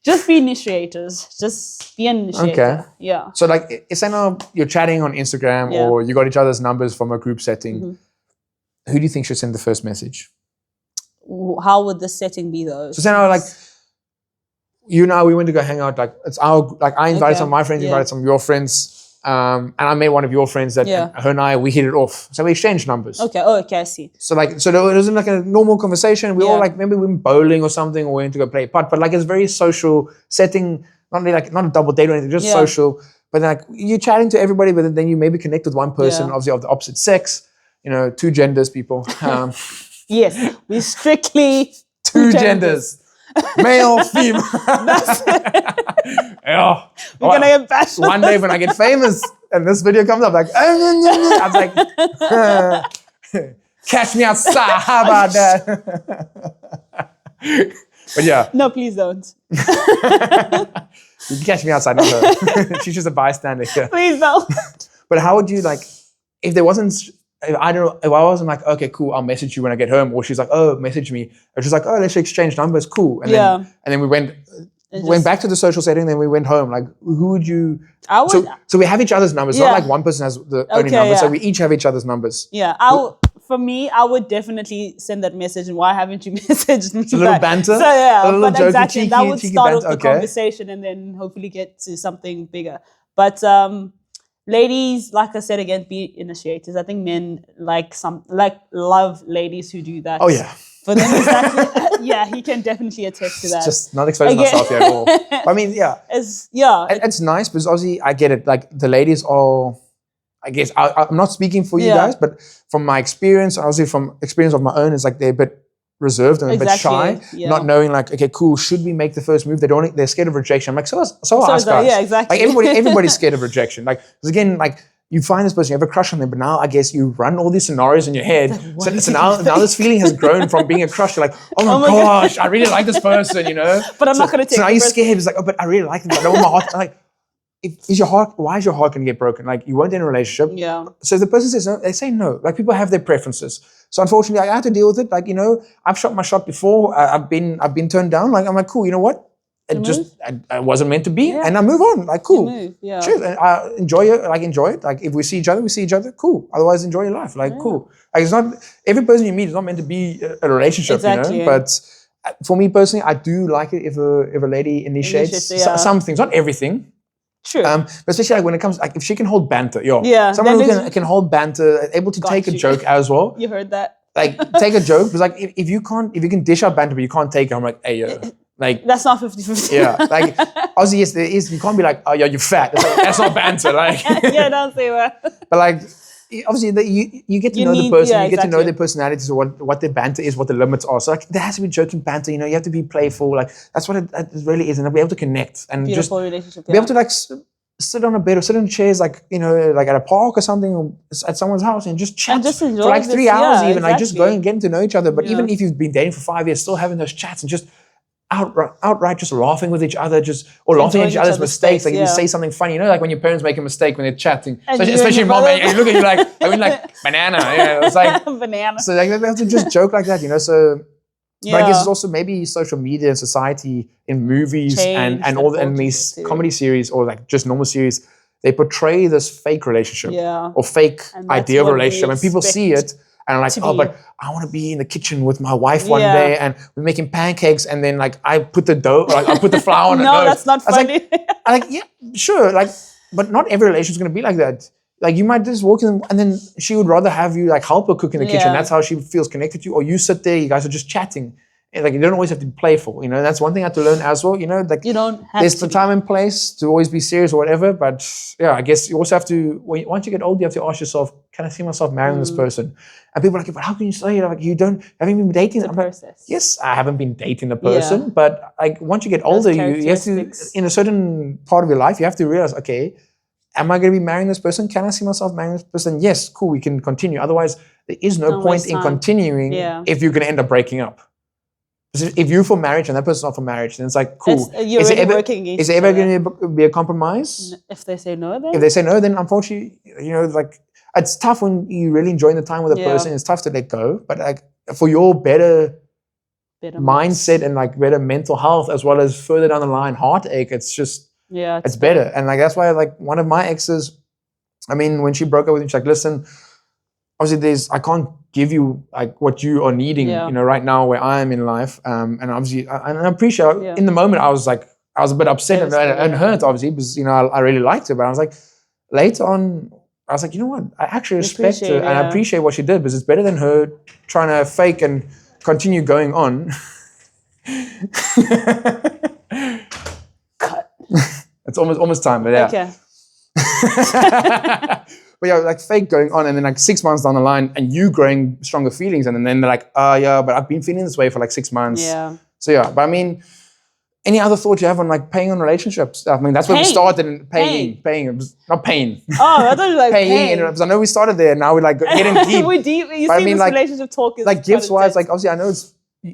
Just be initiators. Just be an initiator. Okay. Yeah. So like, say now you're chatting on Instagram or you got each other's numbers from a group setting. Mm-hmm. Who do you think should send the first message? How would the setting be though? So say now like, you and I, we went to go hang out. Like it's I invited some of my friends, invited some of your friends, and I met one of your friends that her and I, we hit it off. So we exchanged numbers. Okay. Oh, okay. I see. So like, so it wasn't like a normal conversation. We all like, maybe we went bowling or something, or we went to go play putt. But like, it's very social setting. Not a double date or anything, just social. But then like, you're chatting to everybody, but then you maybe connect with one person, obviously of the opposite sex. You know, two genders, people. Yes, we strictly two genders. Male, female. We're gonna get bashed. One day when I get famous and this video comes up, like, I'm like, catch me outside. How about that? But yeah. No, please don't. You can catch me outside, not her. She's just a bystander here. Please don't. But how would you like, if there wasn't, if I wasn't like, okay, cool, I'll message you when I get home, or she's like, oh, message me, or she's like, oh, let's exchange numbers, cool, and then we went back to the social setting, then we went home. Like, who would you? So we have each other's numbers. Not like one person has the only numbers. So we each have each other's numbers. Yeah, for me, I would definitely send that message. And why haven't you messaged me? It's a little banter. So yeah, a but exactly, cheeky, that would start off the conversation, and then hopefully get to something bigger. But ladies, like I said again, be initiators. I think men love ladies who do that. Oh yeah. For them, exactly. Yeah, he can definitely attest to that. Just not exposing myself here at all. I mean, yeah. It's nice because obviously I get it. Like the ladies are, I guess, I'm not speaking for you guys, but from my experience, obviously from experience of my own, it's like they're a bit reserved and a bit shy, not knowing like, okay, cool, should we make the first move? They're scared of rejection. I'm like, so are us guys. Yeah, exactly. Like everybody's scared of rejection. Like, because again, like, you find this person, you have a crush on them, but now I guess you run all these scenarios in your head. So now this feeling has grown from being a crush to like, oh my gosh, I really like this person, you know? But I'm not going to take So now you're scared. It's like, oh, but I really like them. I don't want my heart. Like, why is your heart going to get broken? Like, you weren't in a relationship. Yeah. So if the person says no, they say no. Like, people have their preferences. So unfortunately, I had to deal with it. Like, you know, I've shot my shot before. I've been turned down. Like, I'm like, cool, you know what? It wasn't meant to be, and I move on. Like, cool, sure. And I enjoy it. Like, enjoy it. Like, if we see each other, we see each other. Cool. Otherwise, enjoy your life. Like, cool. Like, it's not every person you meet is not meant to be a relationship, you know. But for me personally, I do like it if a lady initiates some things, not everything. True. But especially like when it comes, like if she can hold banter, someone who can hold banter, able to take a joke as well. You heard that? Like, take a joke, because like if you can dish out banter but you can't take it, I'm like, hey, yo. Like, that's not 50-50. Yeah, like obviously yes, there is. You can't be like, oh yeah, you're fat. Like, that's not banter. Like, yeah, don't say that. But like, obviously, you get to know the person. You get to know their personalities, or what their banter is, what the limits are. So like, there has to be joking banter. You know, you have to be playful. Like, that's what it really is, and be able to connect and beautiful just relationship. Be able to like sit on a bed or sit in chairs, like, you know, like at a park or something, or at someone's house, and just chat for like 3 hours, even like just going and getting to know each other. But even if you've been dating for 5 years, still having those chats and just outright just laughing with each other, or laughing at each other's mistakes. Like, if you say something funny, you know, like when your parents make a mistake when they're chatting, especially your mom, and you look at you like, I mean, like, banana. Yeah, it's like banana. So like, they have to just joke like that, you know. So but I guess it's also maybe social media and society in movies and all and these comedy series, or like just normal series, they portray this fake relationship Yeah. or fake And that's idea of a what we relationship, and people see expect it and are like, to oh, be. but I want to be in the kitchen with my wife one Yeah. day, and we're making pancakes, and then like I put the dough, like I put the flour on her No, nose. that's not I was funny. like, yeah, sure, like, but not every relationship is going to be like that. Like you might just walk in, and then she would rather have you like help her cook in the kitchen. Yeah. That's how she feels connected to you. Or you sit there, you guys are just chatting. And like you don't always have to be playful, you know. That's one thing I had to learn as well. You know, like You don't have there's to the be. time and place to always be serious or whatever. But yeah, I guess you also have to. Once you get older, you have to ask yourself, can I see myself marrying this person? And people are like, but how can you say it? Like you haven't been dating? It's a I'm like, process. yes, I haven't been dating the person, Yeah. but like once you get older, you have to, characteristics. in a certain part of your life, you have to realize, okay, am I going to be marrying this person? Can I see myself marrying this person? Yes, cool, we can continue. Otherwise, there is no Don't point waste in time. continuing Yeah. if you're going to end up breaking up. Because if you're for marriage and that person's not for marriage, then it's like, cool. You're Is there already ever, working against is there each ever other. going to be a compromise? If they say no, then If they say no, then unfortunately, you know, like it's tough when you're really enjoying the time with a Yeah. person. It's tough to let go. But like for your better better mindset and like better mental health, as well as further down the line heartache, it's just Yeah, it's better. And like that's why like one of my exes, I mean, when she broke up with me, she's like, listen, obviously I can't give you like what you are needing, Yeah. you know, right now where I am in life. And obviously, and I appreciate Yeah. in the moment I was a bit upset and Devastated. hurt, obviously, because, you know, I really liked her. But I was like, later on, I was like, you know what? I actually respect her appreciate, and I yeah. appreciate what she did, because it's better than her trying to fake and continue going on. Cut. It's almost time, but yeah. Okay. But yeah, like fake going on, and then like 6 months down the line, and you growing stronger feelings, and then they're like, oh yeah, but I've been feeling this way for like 6 months. Yeah. So yeah, but I mean, any other thoughts you have on like paying on relationships? I mean, that's where we started in paying. It was not paying. Oh, I thought you were like paying. Because I know we started there. Now we're like getting deep. We're deep. You But I see, mean, this like- relationship talk is Like gifts quite wise, like intense. obviously I know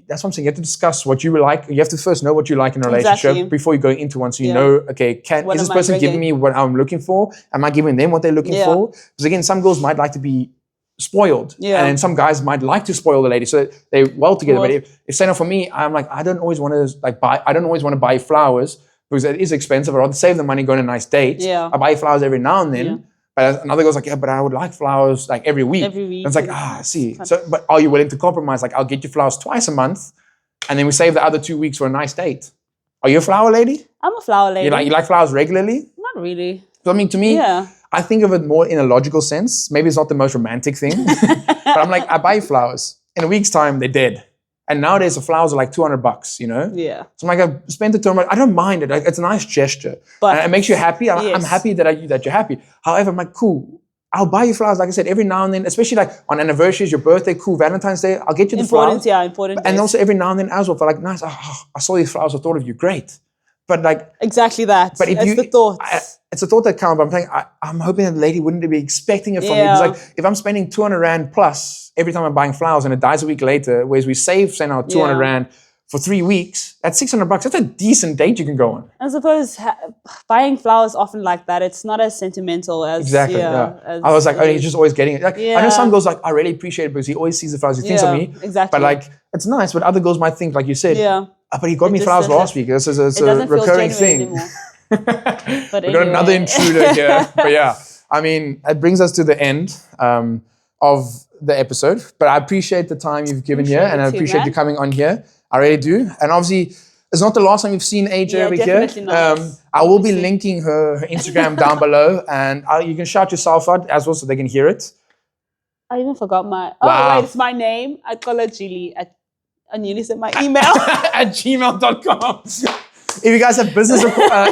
that's what I'm saying. You have to discuss what you like. You have to first know what you like in a relationship Exactly. before you go into one. So you Yeah. know, okay, What is this am I person giving bringing? me what I'm looking for? Am I giving them what they're looking Yeah. for? Because again, some girls might like to be spoiled, Yeah. and then some guys might like to spoil the lady, so they're well together. Well- But if say no for me, I'm like, I don't always want to like buy. I don't always want to buy flowers because it is expensive. I'd rather save the money, go on a nice date. Yeah. I buy flowers every now and then. Yeah. But another girl's like, yeah, but I would like flowers like every week. Every week. And it's like, I see. So, but are you willing to compromise? Like, I'll get you flowers twice a month, and then we save the other 2 weeks for a nice date. Are you a flower lady? I'm a flower lady. You like flowers regularly? Not really. So, I mean, to me, Yeah. I think of it more in a logical sense. Maybe it's not the most romantic thing, but I'm like, I buy flowers. In a week's time, they're dead. And nowadays, the flowers are like $200, you know? Yeah. So I'm like, I've spent the time. I don't mind it. Like, it's a nice gesture. But And it makes you happy. I'm yes. happy that you're happy. However, I'm like, cool. I'll buy you flowers, like I said, every now and then, especially like on anniversaries, your birthday, cool, Valentine's Day, I'll get you the important, flowers. yeah, important. And days. also every now and then as well, for like, nice, I saw these flowers, I thought of you, great. But like, exactly that. but if it's you, the thoughts. it's a thought that counts, but I'm thinking, I'm hoping that the lady wouldn't be expecting it from me. Yeah. Because like, if I'm spending 200 Rand plus every time I'm buying flowers and it dies a week later, whereas we save, say now, 200 Yeah. Rand for 3 weeks, that's $600. That's a decent date you can go on. I suppose buying flowers often like that, it's not as sentimental as Exactly. yeah. Yeah. I was like, oh, he's just always getting it. Like, I know Yeah. some girls like, I really appreciate it because he always sees the flowers. He thinks of me. Exactly. But like, it's nice. But other girls might think, like you said, yeah, oh, but he got It me just flowers doesn't- last week. This is it a doesn't feel recurring genuine thing. anymore. But But we got another anyway. intruder here. But yeah, I mean, it brings us to the end of the episode. But I appreciate the time you've given here, Appreciate and I it too, appreciate man. you coming on here. I really do. And obviously, it's not the last time you've seen AJ Yeah, over definitely here. not. I will be Obviously. linking her Instagram down below, and you can shout yourself out as well so they can hear it. I even forgot my. Wow. Oh wait, it's my name. I call her Julie. I nearly said my email. At gmail.com. If you guys have business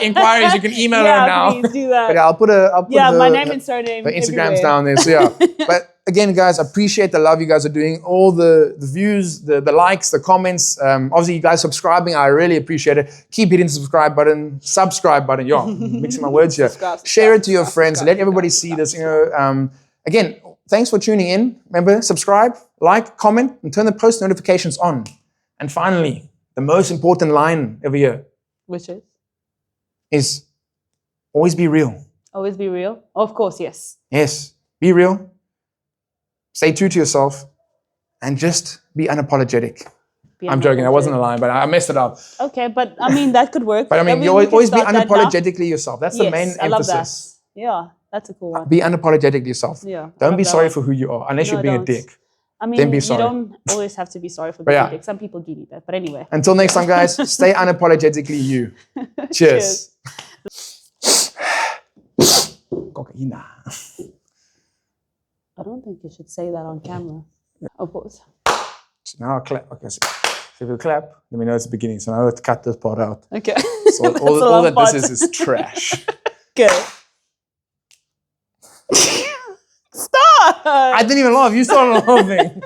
inquiries, you can email her now. Please do that. But yeah, I'll put Yeah, her, my name and surname. her Instagram's everywhere. down there. So yeah. But again, guys, I appreciate the love you guys are doing. All the views, the likes, the comments. Obviously, you guys subscribing. I really appreciate it. Keep hitting the subscribe button. Yeah, mixing my words here. Share it to your friends. Let everybody see this. You know. Again, thanks for tuning in. Remember, subscribe, like, comment, and turn the post notifications on. And finally, the most important line over here Which is always be real. always be real. Oh, of course, yes. Yes, be real. Stay true to yourself, and just be unapologetic. I'm joking. That wasn't a line, but I messed it up. Okay, but I mean that could work. But I mean, We you can always be start that now. unapologetically yourself. That's the main Yes, I love that. emphasis. Yeah, that's a cool one. Be unapologetic to yourself. Yeah. I Don't love be that sorry one. for who you are, unless No, you're being a don't. dick. I mean, Then be you sorry. don't always have to be sorry for But being yeah. a dick. Some people do need that. But anyway. Until next time, guys, stay unapologetically you. Cheers. Cocaína. I don't think you should say that on camera. Oh, pause. So now I'll clap. Okay, so if you clap, let me know it's the beginning. So now let's cut this part out. Okay. So That's all a long that part. this is trash. Okay. Stop! I didn't even laugh. You started laughing.